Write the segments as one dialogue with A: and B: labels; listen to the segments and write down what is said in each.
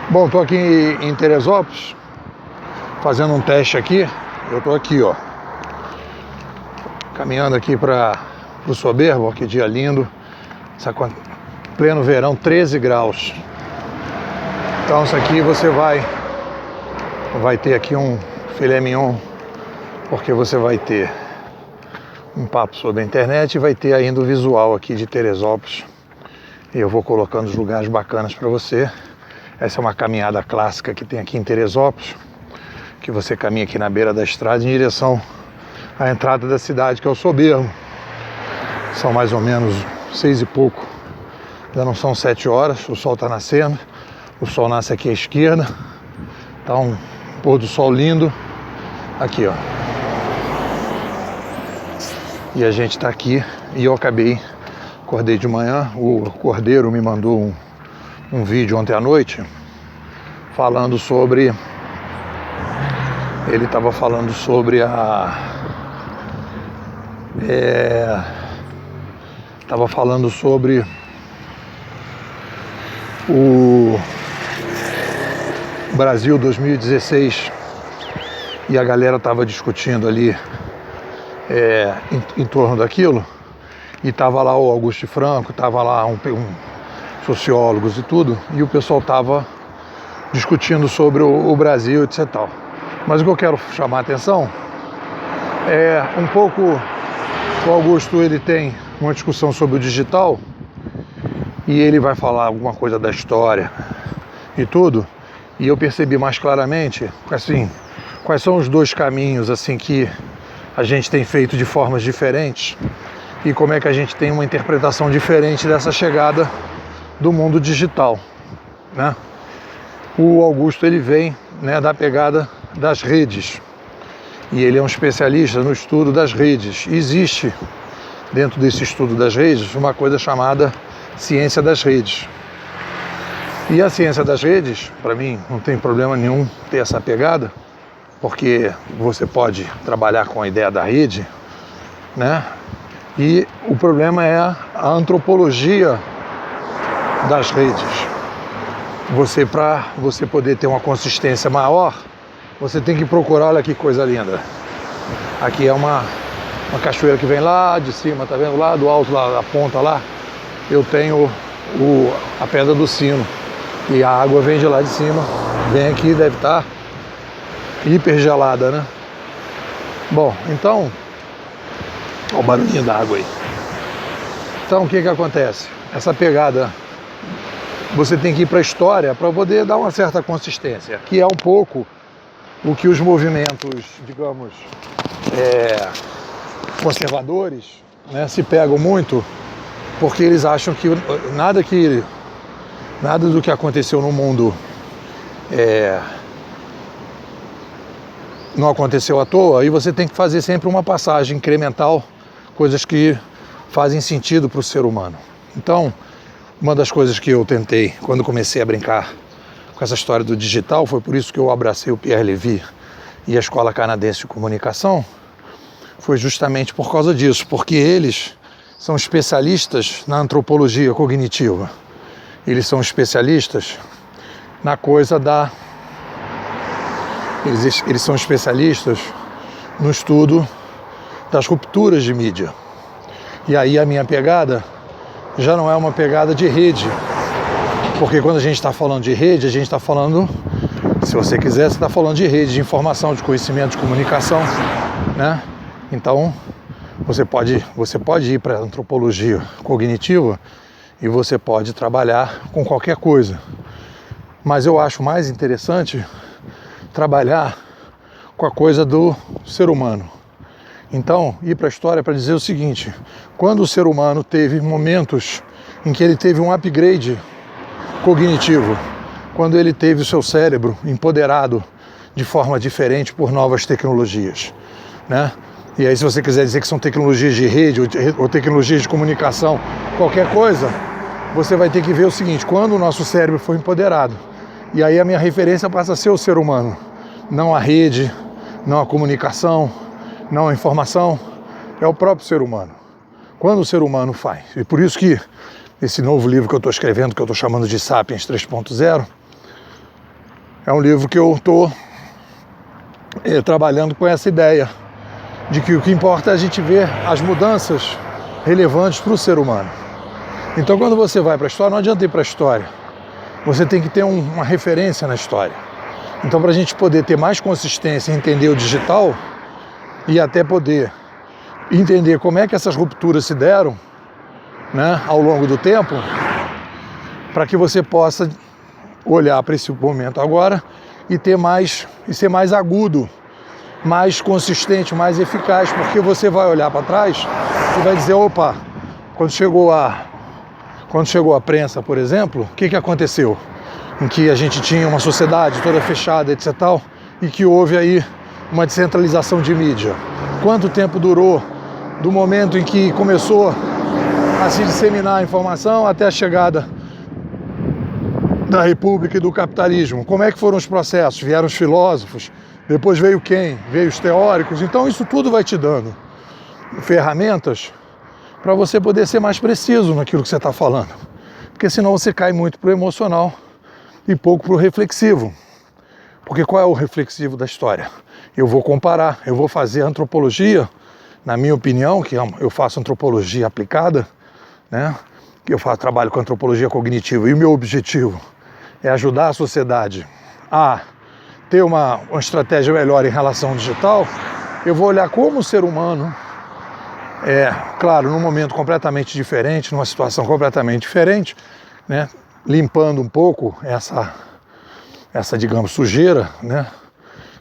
A: Bom, estou aqui em Teresópolis, fazendo um teste aqui. Eu estou aqui, ó, caminhando aqui para o Soberbo, que dia lindo. Pleno verão, 13 graus. Então isso aqui você vai ter aqui um filé mignon, porque você vai ter um papo sobre a internet e vai ter ainda o visual aqui de Teresópolis. E eu vou colocando os lugares bacanas para você. Essa é uma caminhada clássica que tem aqui em Teresópolis, que você caminha aqui na beira da estrada em direção à entrada da cidade, que é o Soberbo. São mais ou menos 6 e pouco, ainda não são 7 horas, o sol está nascendo, o sol nasce aqui à esquerda, tá um pôr do sol lindo, aqui ó. E a gente está aqui e eu acordei de manhã, o Cordeiro me mandou um vídeo ontem à noite falando sobre, ele estava falando sobre estava falando sobre o Brasil 2016 e a galera estava discutindo ali em torno daquilo, e estava lá o Augusto Franco, estava lá um sociólogos e tudo, e o pessoal estava discutindo sobre o Brasil, etc. Tal. Mas o que eu quero chamar a atenção é um pouco, o Augusto ele tem uma discussão sobre o digital e ele vai falar alguma coisa da história e tudo, e eu percebi mais claramente assim, quais são os dois caminhos assim que a gente tem feito de formas diferentes e como é que a gente tem uma interpretação diferente dessa chegada do mundo digital, né? O Augusto ele vem, né, da pegada das redes e ele é um especialista no estudo das redes. Existe dentro desse estudo das redes uma coisa chamada ciência das redes. E a ciência das redes, para mim, não tem problema nenhum ter essa pegada, porque você pode trabalhar com a ideia da rede, né? E o problema é a antropologia das redes. Para você poder ter uma consistência maior, você tem que procurar, olha que coisa linda. Aqui é uma cachoeira que vem lá de cima, tá vendo? Lá do alto, lá da ponta lá, eu tenho a Pedra do Sino. E a água vem de lá de cima, vem aqui, deve estar hiper gelada, né? Bom, então, olha o barulhinho da água aí. Então o que acontece? Essa pegada, você tem que ir para a história para poder dar uma certa consistência, que é um pouco o que os movimentos, digamos, conservadores, né, se pegam muito, porque eles acham que nada do que aconteceu no mundo não aconteceu à toa, e você tem que fazer sempre uma passagem incremental, coisas que fazem sentido para o ser humano. Então, uma das coisas que eu tentei quando comecei a brincar com essa história do digital, foi por isso que eu abracei o Pierre Levy e a Escola Canadense de Comunicação, foi justamente por causa disso, porque eles são especialistas na antropologia cognitiva. Eles são especialistas na coisa da... Eles são especialistas no estudo das rupturas de mídia. E aí a minha pegada já não é uma pegada de rede, porque quando a gente está falando de rede, a gente está falando, se você quiser, você está falando de rede, de informação, de conhecimento, de comunicação, né? Então, você pode ir para a antropologia cognitiva e você pode trabalhar com qualquer coisa. Mas eu acho mais interessante trabalhar com a coisa do ser humano. Então, ir para a história para dizer o seguinte: quando o ser humano teve momentos em que ele teve um upgrade cognitivo, quando ele teve o seu cérebro empoderado de forma diferente por novas tecnologias, né? E aí, se você quiser dizer que são tecnologias de rede ou tecnologias de comunicação, qualquer coisa, você vai ter que ver o seguinte: quando o nosso cérebro foi empoderado, e aí a minha referência passa a ser o ser humano, não a rede, não a comunicação, não a informação, é o próprio ser humano. Quando o ser humano faz, e por isso que esse novo livro que eu estou escrevendo, que eu estou chamando de Sapiens 3.0, É um livro que eu estou trabalhando com essa ideia de que o que importa é a gente ver as mudanças relevantes para o ser humano. Então, quando você vai para a história, não adianta ir para a história. Você tem que ter uma referência na história. Então, para a gente poder ter mais consistência em entender o digital e até poder entender como é que essas rupturas se deram, né, ao longo do tempo, para que você possa olhar para esse momento agora e ser mais agudo, mais consistente, mais eficaz, porque você vai olhar para trás e vai dizer, opa, quando chegou a prensa, por exemplo, o que aconteceu? Em que a gente tinha uma sociedade toda fechada, etc. tal, e que houve aí uma descentralização de mídia. Quanto tempo durou do momento em que começou a se disseminar a informação até a chegada da República e do capitalismo? Como é que foram os processos? Vieram os filósofos, depois veio quem? Veio os teóricos. Então isso tudo vai te dando ferramentas para você poder ser mais preciso naquilo que você está falando. Porque senão você cai muito para o emocional e pouco para o reflexivo. Porque qual é o reflexivo da história? Eu vou comparar, eu vou fazer antropologia, na minha opinião, que eu faço antropologia aplicada, né? Trabalho com antropologia cognitiva, e o meu objetivo é ajudar a sociedade a ter uma estratégia melhor em relação ao digital. Eu vou olhar como o ser humano, claro, num momento completamente diferente, numa situação completamente diferente, né? Limpando um pouco essa, digamos, sujeira, né?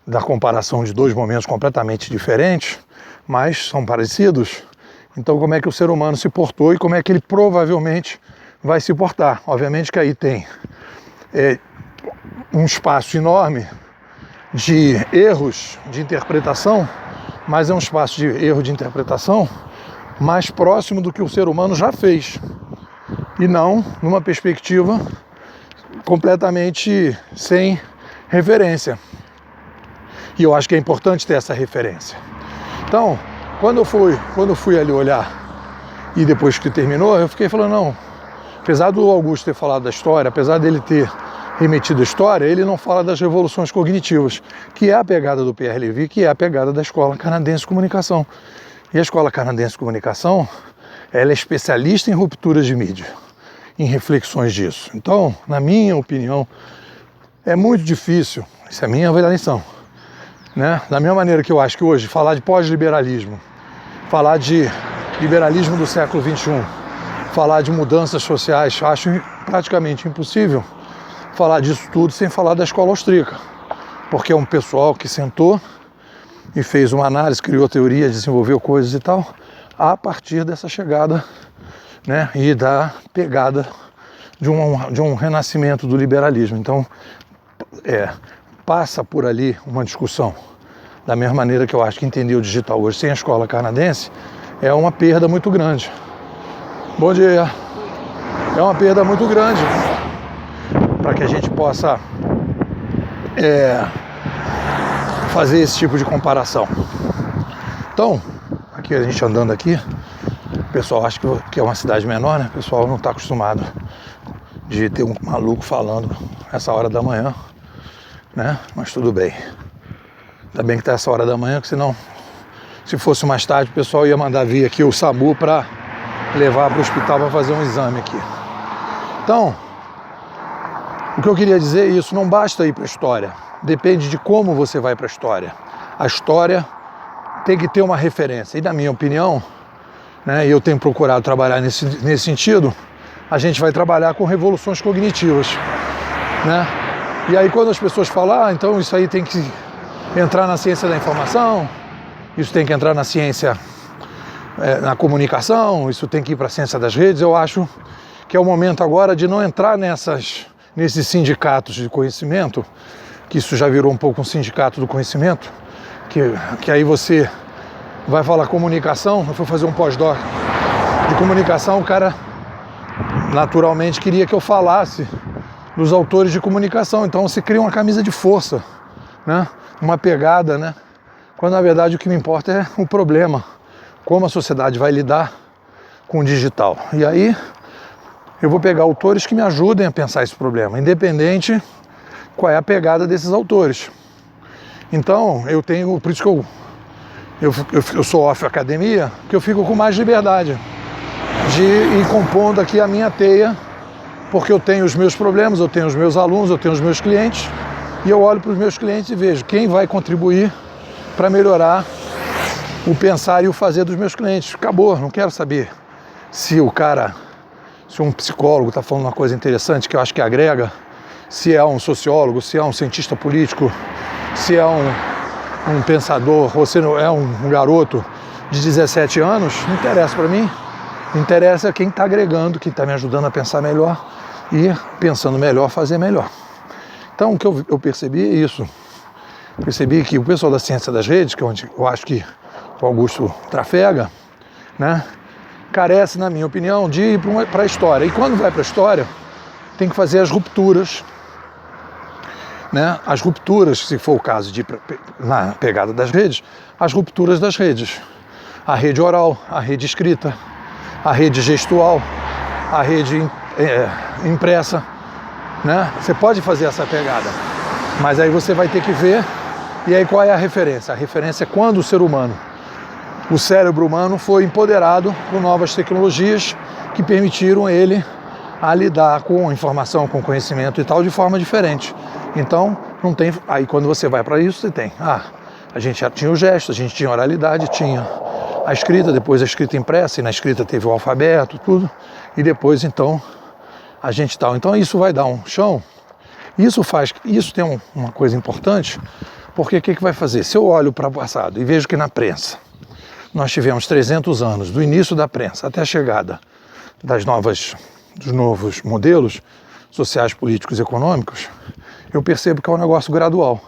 A: Da comparação de dois momentos completamente diferentes, mas são parecidos. Então, como é que o ser humano se portou e como é que ele provavelmente vai se portar? Obviamente que aí tem um espaço enorme de erros de interpretação, mas é um espaço de erro de interpretação mais próximo do que o ser humano já fez, e não numa perspectiva completamente sem referência. E eu acho que é importante ter essa referência. Então, quando eu fui ali olhar, e depois que terminou, eu fiquei falando, não, apesar do Augusto ter falado da história, apesar dele ter remetido a história, ele não fala das revoluções cognitivas, que é a pegada do Pierre Levy, que é a pegada da Escola Canadense de Comunicação. E a Escola Canadense de Comunicação, ela é especialista em rupturas de mídia, em reflexões disso. Então, na minha opinião, é muito difícil, isso é a minha avaliação, né? Da mesma maneira que eu acho que hoje falar de pós-liberalismo, falar de liberalismo do século XXI, falar de mudanças sociais, acho praticamente impossível falar disso tudo sem falar da escola austríaca, porque é um pessoal que sentou e fez uma análise, criou teoria, desenvolveu coisas e tal, a partir dessa chegada, né, e da pegada de um renascimento do liberalismo. Então, passa por ali uma discussão. Da mesma maneira que eu acho que entender o digital hoje sem a escola canadense é uma perda muito grande. Bom dia. É uma perda muito grande para que a gente possa fazer esse tipo de comparação. Então, aqui a gente andando aqui, o pessoal acha que é uma cidade menor, né? O pessoal não está acostumado de ter um maluco falando essa hora da manhã, né? Mas tudo bem. Ainda bem que está essa hora da manhã, que senão, se fosse mais tarde, o pessoal ia mandar vir aqui o SAMU para levar para o hospital para fazer um exame aqui. Então, o que eu queria dizer é isso, não basta ir para a história, depende de como você vai para a história. A história tem que ter uma referência, e na minha opinião, né, e eu tenho procurado trabalhar nesse sentido, a gente vai trabalhar com revoluções cognitivas, né? E aí quando as pessoas falam, então isso aí tem que entrar na ciência da informação, isso tem que entrar na ciência, na comunicação, isso tem que ir para a ciência das redes, eu acho que é o momento agora de não entrar nesses sindicatos de conhecimento, que isso já virou um pouco um sindicato do conhecimento, que aí você vai falar comunicação. Eu fui fazer um pós-doc de comunicação, o cara naturalmente queria que eu falasse dos autores de comunicação, então você cria uma camisa de força, né? Uma pegada, né? Quando na verdade o que me importa é o problema, como a sociedade vai lidar com o digital. E aí eu vou pegar autores que me ajudem a pensar esse problema, independente qual é a pegada desses autores. Então, eu tenho, por isso que eu sou off academia, que eu fico com mais liberdade de ir compondo aqui a minha teia, porque eu tenho os meus problemas, eu tenho os meus alunos, eu tenho os meus clientes, e eu olho para os meus clientes e vejo quem vai contribuir para melhorar o pensar e o fazer dos meus clientes. Acabou, não quero saber se um psicólogo está falando uma coisa interessante que eu acho que agrega, se é um sociólogo, se é um cientista político, se é um pensador, ou se é um garoto de 17 anos, não interessa para mim. Interessa quem está agregando, quem está me ajudando a pensar melhor e, pensando melhor, fazer melhor. Então, o que eu percebi é isso. Percebi que o pessoal da ciência das redes, que é onde eu acho que o Augusto trafega, né, carece, na minha opinião, de ir para a história. E quando vai para a história, tem que fazer as rupturas, né? As rupturas, se for o caso de ir na pegada das redes, as rupturas das redes. A rede oral, a rede escrita, a rede gestual, a rede impressa, né? Você pode fazer essa pegada, mas aí você vai ter que ver, e aí qual é a referência? A referência é quando o cérebro humano foi empoderado por novas tecnologias que permitiram ele a lidar com informação, com conhecimento e tal, de forma diferente. Então, não tem. Aí quando você vai para isso, você tem. A gente já tinha o gesto, a gente tinha a oralidade, tinha a escrita, depois a escrita impressa, e na escrita teve o alfabeto, tudo, e depois então a gente tal. Então isso vai dar um chão. Isso tem uma coisa importante, porque o que vai fazer? Se eu olho para o passado e vejo que na prensa nós tivemos 300 anos, do início da prensa até a chegada dos novos modelos sociais, políticos e econômicos, eu percebo que é um negócio gradual.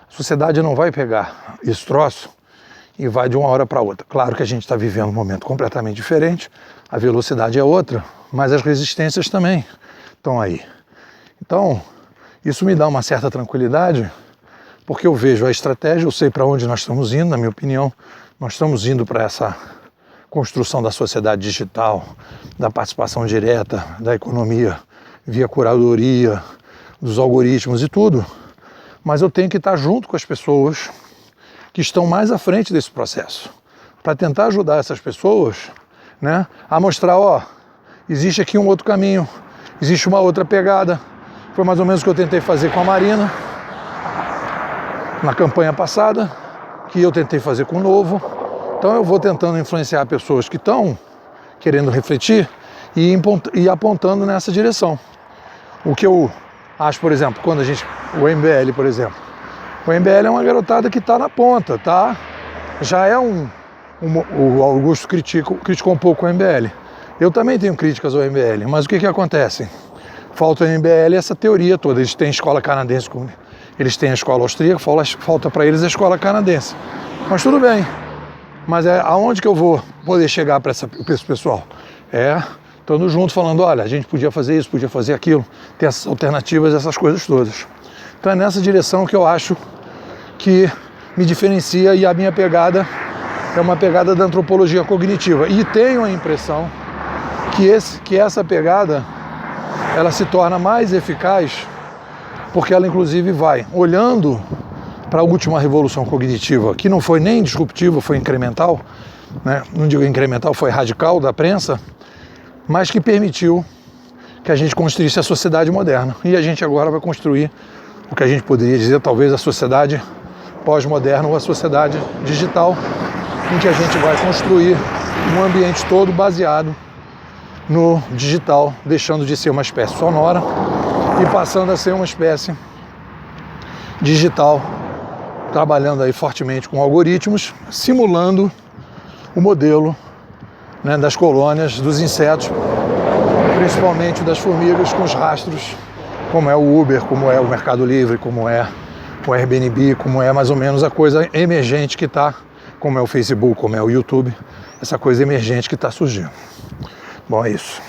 A: A sociedade não vai pegar esse troço e vai de uma hora para outra. Claro que a gente está vivendo um momento completamente diferente, a velocidade é outra, mas as resistências também estão aí. Então, isso me dá uma certa tranquilidade, porque eu vejo a estratégia, eu sei para onde nós estamos indo, na minha opinião, nós estamos indo para essa construção da sociedade digital, da participação direta, da economia via curadoria, dos algoritmos e tudo, mas eu tenho que estar junto com as pessoas que estão mais à frente desse processo, para tentar ajudar essas pessoas, né, a mostrar, existe aqui um outro caminho, existe uma outra pegada. Foi mais ou menos o que eu tentei fazer com a Marina na campanha passada, que eu tentei fazer com o Novo. Então eu vou tentando influenciar pessoas que estão querendo refletir e apontando nessa direção. O que eu acho, por exemplo, o MBL, por exemplo, o MBL é uma garotada que está na ponta, tá? Já é o Augusto criticou um pouco o MBL. Eu também tenho críticas ao MBL, mas o que acontece? Falta ao MBL essa teoria toda. Eles têm escola canadense, eles têm a escola austríaca, falta para eles a escola canadense. Mas tudo bem. Mas aonde que eu vou poder chegar para esse pessoal? Estando junto, falando, olha, a gente podia fazer isso, podia fazer aquilo, ter essas alternativas, essas coisas todas. Então é nessa direção que eu acho que me diferencia, e a minha pegada é uma pegada da antropologia cognitiva. E tenho a impressão que essa pegada ela se torna mais eficaz, porque ela inclusive vai olhando para a última revolução cognitiva, que não foi nem disruptiva, foi incremental, né? Não digo incremental, foi radical da prensa, mas que permitiu que a gente construísse a sociedade moderna. E a gente agora vai construir o que a gente poderia dizer, talvez, a sociedade pós-moderna ou a sociedade digital, em que a gente vai construir um ambiente todo baseado no digital, deixando de ser uma espécie sonora e passando a ser uma espécie digital, trabalhando aí fortemente com algoritmos, simulando o modelo, né, das colônias, dos insetos, principalmente das formigas, com os rastros, como é o Uber, como é o Mercado Livre, como é o Airbnb, como é mais ou menos a coisa emergente que está, como é o Facebook, como é o YouTube, essa coisa emergente que está surgindo. Bom, é isso.